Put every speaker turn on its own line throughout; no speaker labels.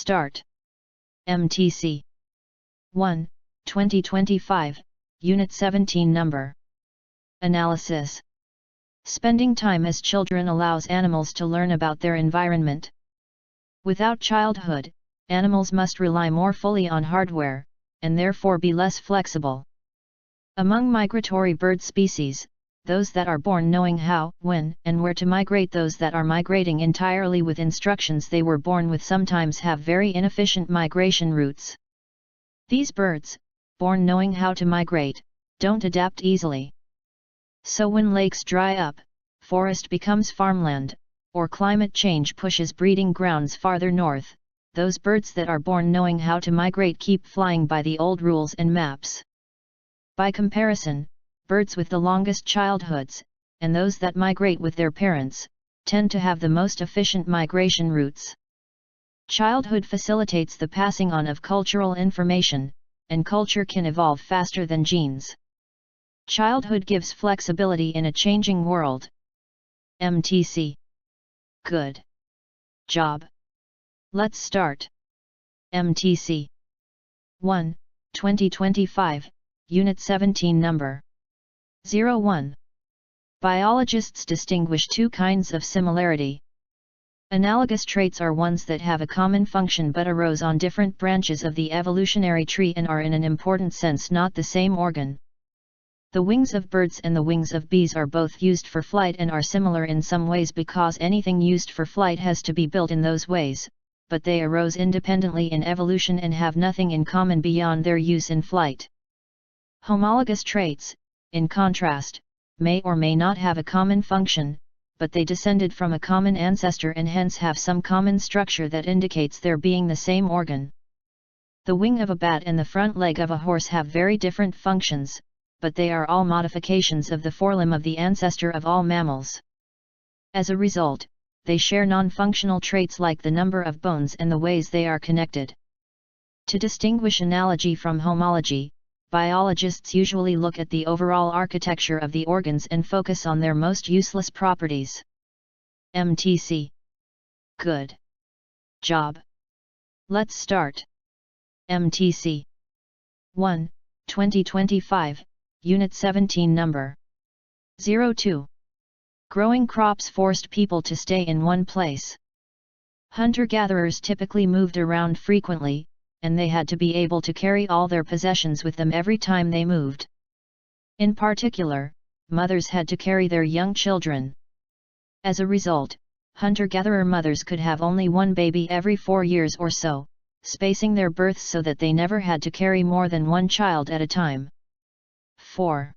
start. MTC 1, 2025, Unit 17 Number. Analysis. Spending time as children allows animals to learn about their environment. Without childhood, animals must rely more fully on hardware, and therefore be less flexible. Among migratory bird species, those that are born knowing how, when, and where to migrate, those that are migrating entirely with instructions they were born with, sometimes have very inefficient migration routes. These birds, born knowing how to migrate, don't adapt easily. So when lakes dry up, forest becomes farmland, or climate change pushes breeding grounds farther north, those birds that are born knowing how to migrate keep flying by the old rules and maps. By comparison, birds with the longest childhoods, and those that migrate with their parents, tend to have the most efficient migration routes. Childhood facilitates the passing on of cultural information, and culture can evolve faster than genes. Childhood gives flexibility in a changing world. MTC. Good job. Let's start. MTC 1, 2025, Unit 17 Number 01. Biologists distinguish two kinds of similarity. Analogous traits are ones that have a common function but arose on different branches of the evolutionary tree and are in an important sense not the same organ. The wings of birds and the wings of bees are both used for flight and are similar in some ways because anything used for flight has to be built in those ways, but they arose independently in evolution and have nothing in common beyond their use in flight. Homologous traits, in contrast, may or may not have a common function, but they descended from a common ancestor and hence have some common structure that indicates their being the same organ. The wing of a bat and the front leg of a horse have very different functions, but they are all modifications of the forelimb of the ancestor of all mammals. As a result, they share non-functional traits like the number of bones and the ways they are connected. To distinguish analogy from homology, biologists usually look at the overall architecture of the organs and focus on their most useless properties. MTC. Good job. Let's start. MTC 1, 2025, Unit 17 Number 02. Growing crops forced people to stay in one place. Hunter-gatherers typically moved around frequently, and they had to be able to carry all their possessions with them every time they moved. In particular, mothers had to carry their young children. As a result, hunter-gatherer mothers could have only one baby every 4 years or so, spacing their births so that they never had to carry more than one child at a time. 4.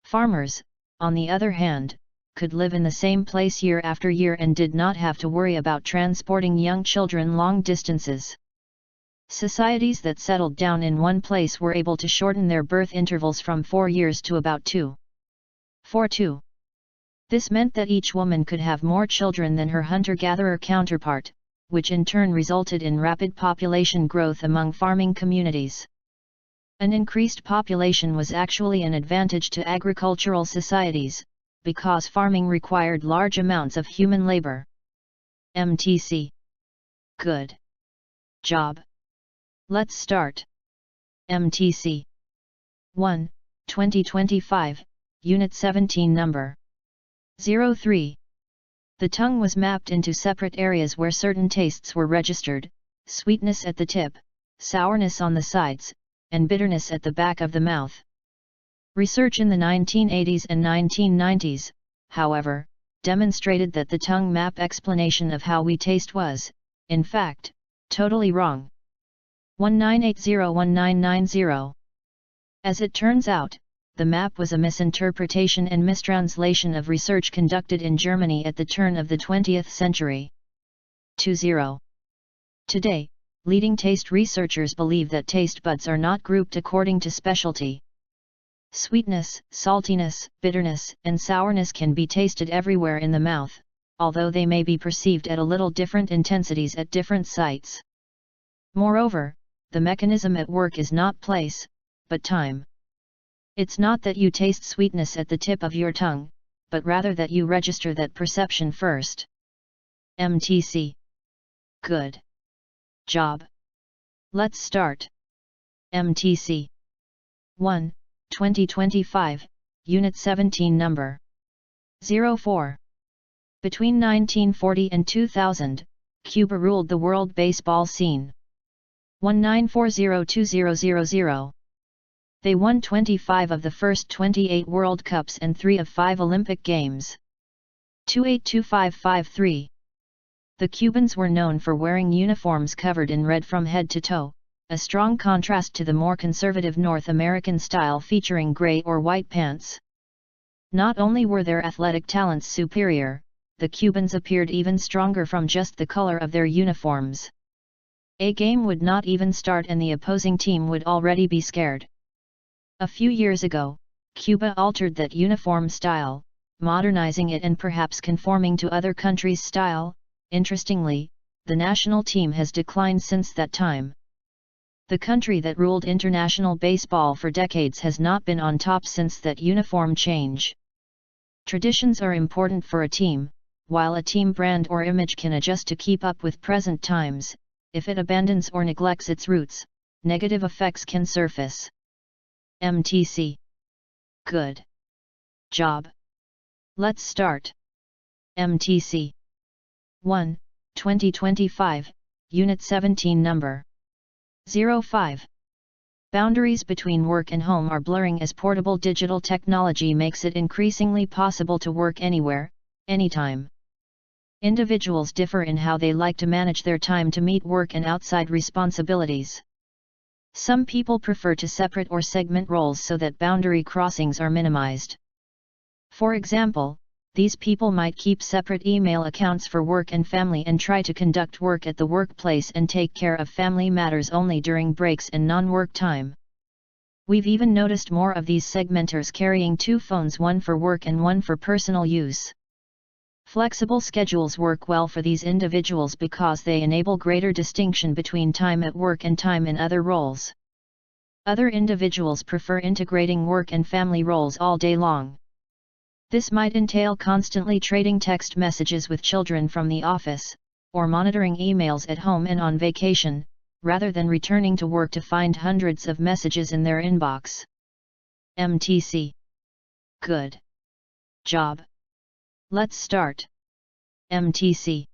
Farmers, on the other hand, could live in the same place year after year and did not have to worry about transporting young children long distances. Societies that settled down in one place were able to shorten their birth intervals from 4 years to about 2.42. This meant that each woman could have more children than her hunter-gatherer counterpart, which in turn resulted in rapid population growth among farming communities. An increased population was actually an advantage to agricultural societies, because farming required large amounts of human labor. MTC. Good job. Let's start. MTC 1, 2025, Unit 17 Number 03. The tongue was mapped into separate areas where certain tastes were registered: sweetness at the tip, sourness on the sides, and bitterness at the back of the mouth. Research in the 1980s and 1990s, however, demonstrated that the tongue map explanation of how we taste was, in fact, totally wrong. 19801990. As it turns out, the map was a misinterpretation and mistranslation of research conducted in Germany at the turn of the 20th century. 20. Today, leading taste researchers believe that taste buds are not grouped according to specialty. Sweetness, saltiness, bitterness, and sourness can be tasted everywhere in the mouth, although they may be perceived at a little different intensities at different sites. Moreover, the mechanism at work is not place, but time. It's not that you taste sweetness at the tip of your tongue, but rather that you register that perception first. MTC. Good Job. Let's start. MTC 1, 2025, Unit 17 Number 04. Between 1940 and 2000, Cuba ruled the world baseball scene. 1940-2000. They won 25 of the first 28 World Cups and 3 of 5 Olympic Games. 282553. The Cubans were known for wearing uniforms covered in red from head to toe, a strong contrast to the more conservative North American style featuring gray or white pants. Not only were their athletic talents superior, the Cubans appeared even stronger from just the color of their uniforms. A game would not even start and the opposing team would already be scared. A few years ago, Cuba altered that uniform style, modernizing it and perhaps conforming to other countries' style. Interestingly, the national team has declined since that time. The country that ruled international baseball for decades has not been on top since that uniform change. Traditions are important for a team, while a team brand or image can adjust to keep up with present times. If it abandons or neglects its roots, negative effects can surface. MTC. Good job. Let's start. MTC 1, 2025, Unit 17 Number 05. Boundaries between work and home are blurring as portable digital technology makes it increasingly possible to work anywhere, anytime. Individuals differ in how they like to manage their time to meet work and outside responsibilities. Some people prefer to separate or segment roles so that boundary crossings are minimized. For example, these people might keep separate email accounts for work and family and try to conduct work at the workplace and take care of family matters only during breaks and non-work time. We've even noticed more of these segmenters carrying 2 phones, one for work and one for personal use. Flexible schedules work well for these individuals because they enable greater distinction between time at work and time in other roles. Other individuals prefer integrating work and family roles all day long. This might entail constantly trading text messages with children from the office, or monitoring emails at home and on vacation, rather than returning to work to find hundreds of messages in their inbox. MTC. Good job. Let's start. MTC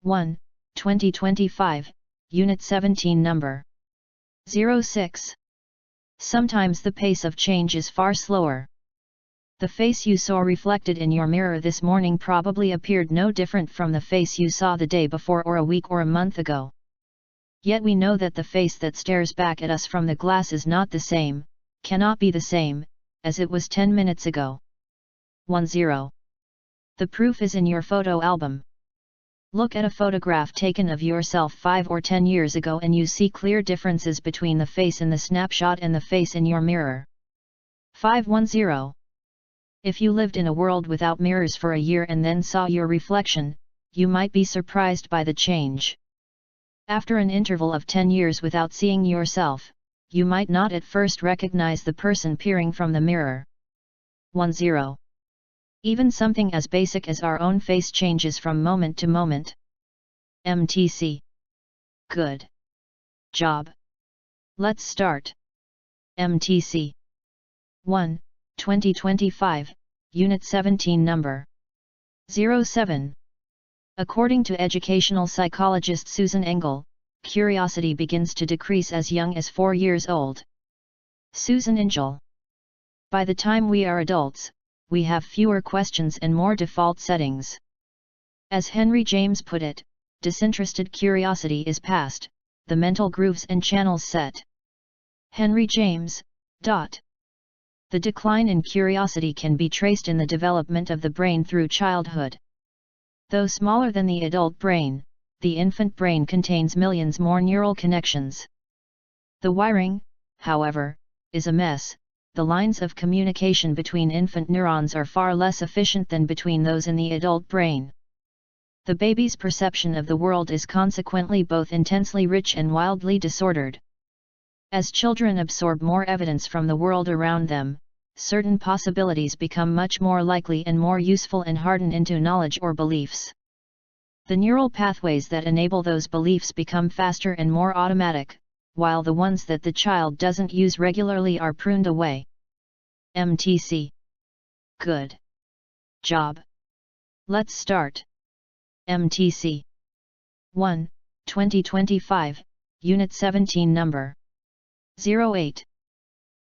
1, 2025, Unit 17 Number 06. Sometimes the pace of change is far slower. The face you saw reflected in your mirror this morning probably appeared no different from the face you saw the day before or a week or a month ago. Yet we know that the face that stares back at us from the glass is not the same, cannot be the same, as it was 10 minutes ago. 10. The proof is in your photo album. Look at a photograph taken of yourself 5 or 10 years ago and you see clear differences between the face in the snapshot and the face in your mirror. 510. If you lived in a world without mirrors for a year and then saw your reflection, you might be surprised by the change. After an interval of 10 years without seeing yourself, you might not at first recognize the person peering from the mirror. 10. Even something as basic as our own face changes from moment to moment. MTC. Good job. Let's start. MTC 1, 2025, Unit 17 Number 07. According to educational psychologist Susan Engel, curiosity begins to decrease as young as 4 years old. Susan Engel. By the time we are adults, we have fewer questions and more default settings. As Henry James put it, disinterested curiosity is past, the mental grooves and channels set. Henry James. The decline in curiosity can be traced in the development of the brain through childhood. Though smaller than the adult brain, the infant brain contains millions more neural connections. The wiring, however, is a mess. The lines of communication between infant neurons are far less efficient than between those in the adult brain. The baby's perception of the world is consequently both intensely rich and wildly disordered. As children absorb more evidence from the world around them, certain possibilities become much more likely and more useful and harden into knowledge or beliefs. The neural pathways that enable those beliefs become faster and more automatic, while the ones that the child doesn't use regularly are pruned away. MTC. Good job. Let's start. MTC 1, 2025, Unit 17 Number 08.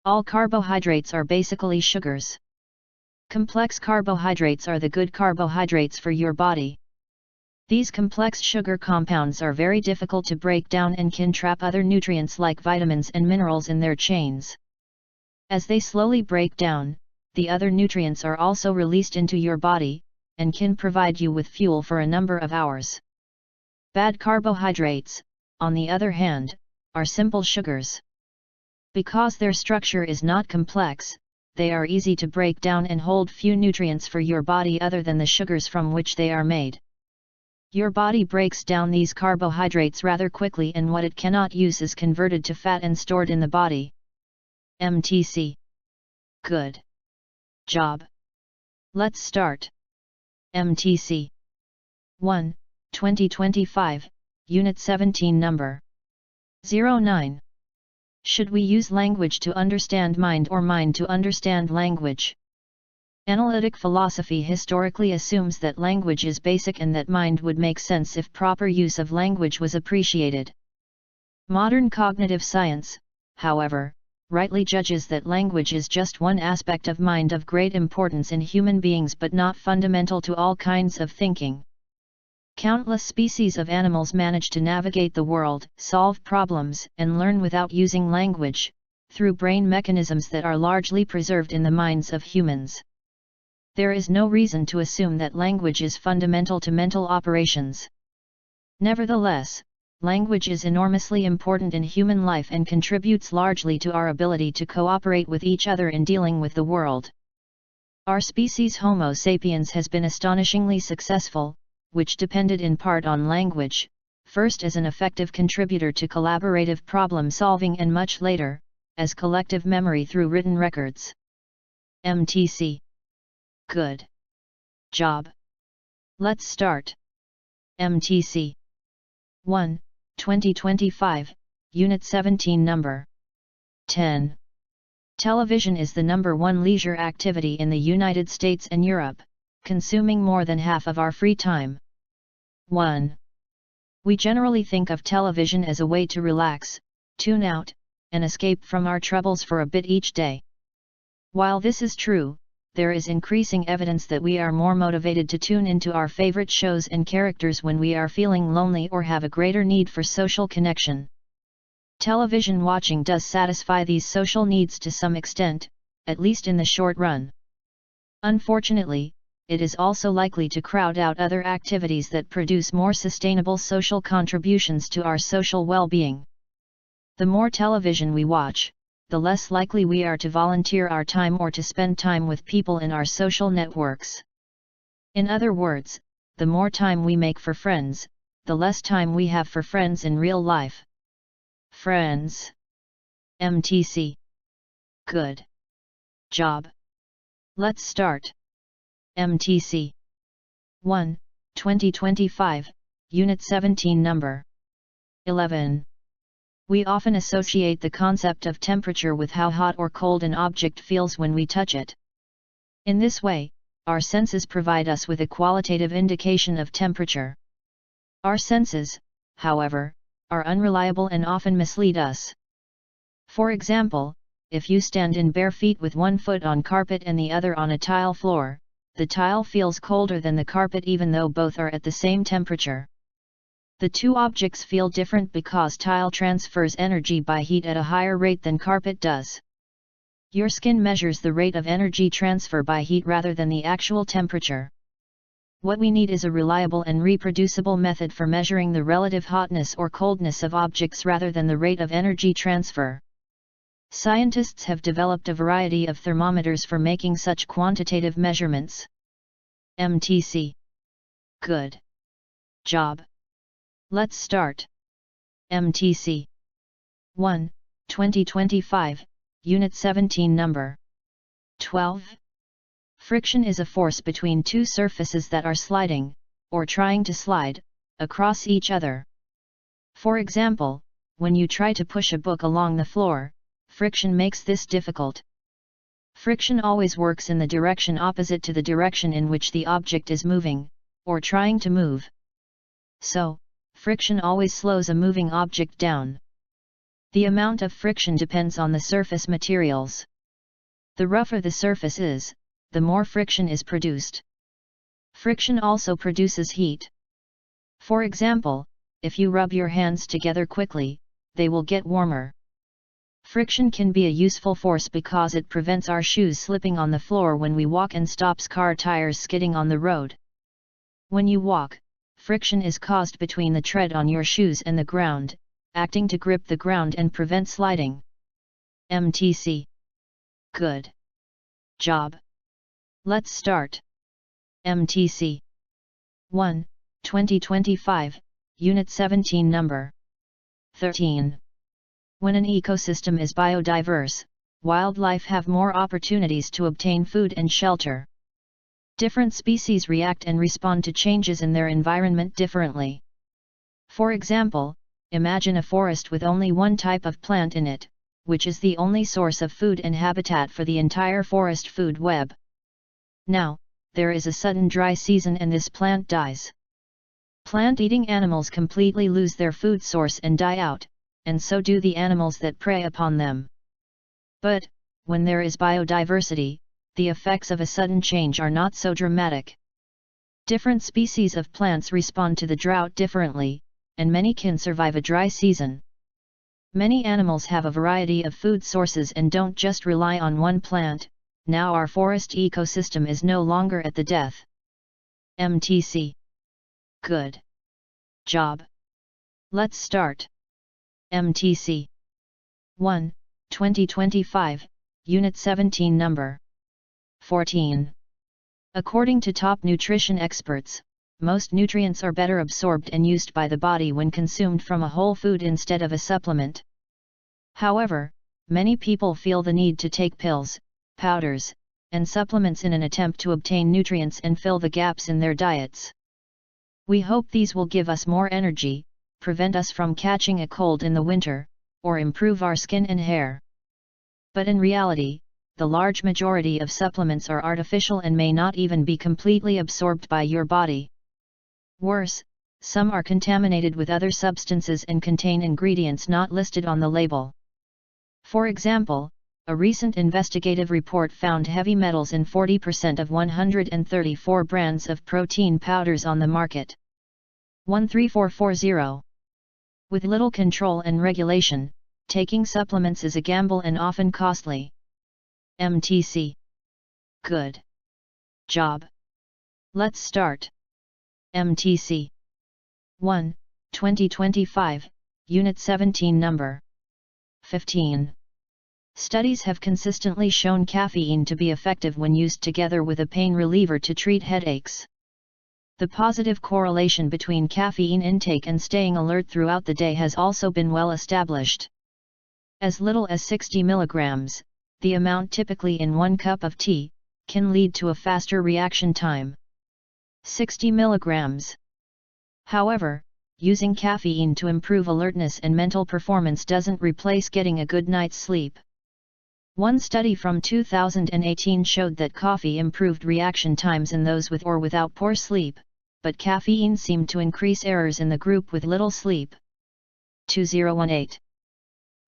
All carbohydrates are basically sugars. Complex carbohydrates are the good carbohydrates for your body. These complex sugar compounds are very difficult to break down and can trap other nutrients like vitamins and minerals in their chains. As they slowly break down, the other nutrients are also released into your body, and can provide you with fuel for a number of hours. Bad carbohydrates, on the other hand, are simple sugars. Because their structure is not complex, they are easy to break down and hold few nutrients for your body other than the sugars from which they are made. Your body breaks down these carbohydrates rather quickly, and what it cannot use is converted to fat and stored in the body. MTC. Good job. Let's start. MTC 1, 2025, Unit 17 Number 09. Should we use language to understand mind or mind to understand language? Analytic philosophy historically assumes that language is basic and that mind would make sense if proper use of language was appreciated. Modern cognitive science, however, rightly judges that language is just one aspect of mind of great importance in human beings but not fundamental to all kinds of thinking. Countless species of animals manage to navigate the world, solve problems, and learn without using language, through brain mechanisms that are largely preserved in the minds of humans. There is no reason to assume that language is fundamental to mental operations. Nevertheless, language is enormously important in human life and contributes largely to our ability to cooperate with each other in dealing with the world. Our species Homo sapiens has been astonishingly successful, which depended in part on language, first as an effective contributor to collaborative problem solving and much later, as collective memory through written records. MTC. Good job. Let's start. MTC 1, 2025, Unit 17 Number 10. Television is the #1 leisure activity in the United States and Europe, consuming more than half of our free time. 1. We generally think of television as a way to relax, tune out, and escape from our troubles for a bit each day. While this is true, there is increasing evidence that we are more motivated to tune into our favorite shows and characters when we are feeling lonely or have a greater need for social connection. Television watching does satisfy these social needs to some extent, at least in the short run. Unfortunately, it is also likely to crowd out other activities that produce more sustainable social contributions to our social well-being. The more television we watch, the less likely we are to volunteer our time or to spend time with people in our social networks. In other words, the more time we make for friends, the less time we have for friends in real life. Friends. MTC. Good job. Let's start. MTC 1, 2025, Unit 17 Number 11. We often associate the concept of temperature with how hot or cold an object feels when we touch it. In this way, our senses provide us with a qualitative indication of temperature. Our senses, however, are unreliable and often mislead us. For example, if you stand in bare feet with one foot on carpet and the other on a tile floor, the tile feels colder than the carpet even though both are at the same temperature. The two objects feel different because tile transfers energy by heat at a higher rate than carpet does. Your skin measures the rate of energy transfer by heat rather than the actual temperature. What we need is a reliable and reproducible method for measuring the relative hotness or coldness of objects rather than the rate of energy transfer. Scientists have developed a variety of thermometers for making such quantitative measurements. MTC. Good job. Let's start. MTC 1, 2025, Unit 17 Number 12. Friction is a force between two surfaces that are sliding, or trying to slide, across each other. For example, when you try to push a book along the floor, friction makes this difficult. Friction always works in the direction opposite to the direction in which the object is moving, or trying to move. So, friction always slows a moving object down. The amount of friction depends on the surface materials. The rougher the surface is, the more friction is produced. Friction also produces heat. For example, if you rub your hands together quickly, they will get warmer. Friction can be a useful force because it prevents our shoes slipping on the floor when we walk and stops car tires skidding on the road. When you walk, friction is caused between the tread on your shoes and the ground, acting to grip the ground and prevent sliding. MTC. Good job. Let's start. MTC 1, 2025, Unit 17, Number 13. When an ecosystem is biodiverse, wildlife have more opportunities to obtain food and shelter. Different species react and respond to changes in their environment differently. For example, imagine a forest with only one type of plant in it, which is the only source of food and habitat for the entire forest food web. Now, there is a sudden dry season and this plant dies. Plant-eating animals completely lose their food source and die out, and so do the animals that prey upon them. But, when there is biodiversity, the effects of a sudden change are not so dramatic. Different species of plants respond to the drought differently, and many can survive a dry season. Many animals have a variety of food sources and don't just rely on one plant. Now our forest ecosystem is no longer at the death. MTC. Good job. Let's start. MTC 1, 2025, Unit 17, Number 14. According to top nutrition experts, most nutrients are better absorbed and used by the body when consumed from a whole food instead of a supplement. However, many people feel the need to take pills, powders, and supplements in an attempt to obtain nutrients and fill the gaps in their diets. We hope these will give us more energy, prevent us from catching a cold in the winter, or improve our skin and hair. But in reality, the large majority of supplements are artificial and may not even be completely absorbed by your body. Worse, some are contaminated with other substances and contain ingredients not listed on the label. For example, a recent investigative report found heavy metals in 40% of 134 brands of protein powders on the market. 13440. With little control and regulation, taking supplements is a gamble and often costly. MTC. Good job. Let's start. MTC 1, 2025, Unit 17, Number 15. Studies have consistently shown caffeine to be effective when used together with a pain reliever to treat headaches. The positive correlation between caffeine intake and staying alert throughout the day has also been well established. As little as 60 milligrams, the amount typically in 1 cup of tea, can lead to a faster reaction time. 60 milligrams. However, using caffeine to improve alertness and mental performance doesn't replace getting a good night's sleep. One study from 2018 showed that coffee improved reaction times in those with or without poor sleep, but caffeine seemed to increase errors in the group with little sleep. 2018.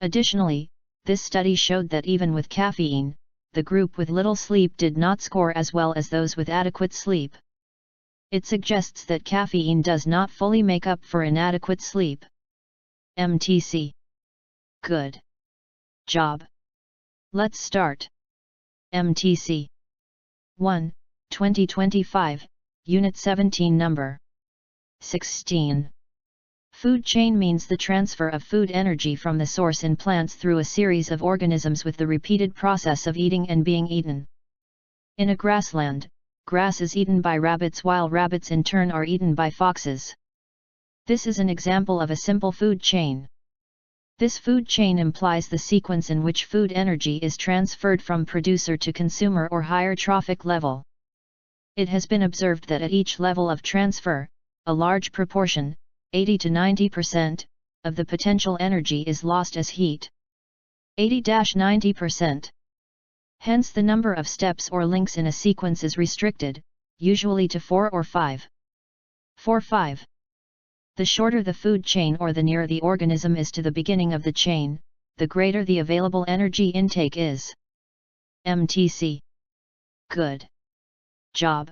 Additionally, this study showed that even with caffeine, the group with little sleep did not score as well as those with adequate sleep. It suggests that caffeine does not fully make up for inadequate sleep. MTC. Good job. Let's start. MTC 1, 2025, Unit 17, Number 16. Food chain means the transfer of food energy from the source in plants through a series of organisms with the repeated process of eating and being eaten. In a grassland, grass is eaten by rabbits while rabbits in turn are eaten by foxes. This is an example of a simple food chain. This food chain implies the sequence in which food energy is transferred from producer to consumer or higher trophic level. It has been observed that at each level of transfer, a large proportion, 80 to 90% of the potential energy is lost as heat. 80-90%. Hence the number of steps or links in a sequence is restricted, usually to 4 or 5. 4-5. The shorter the food chain or the nearer the organism is to the beginning of the chain, the greater the available energy intake is. MTC. Good job.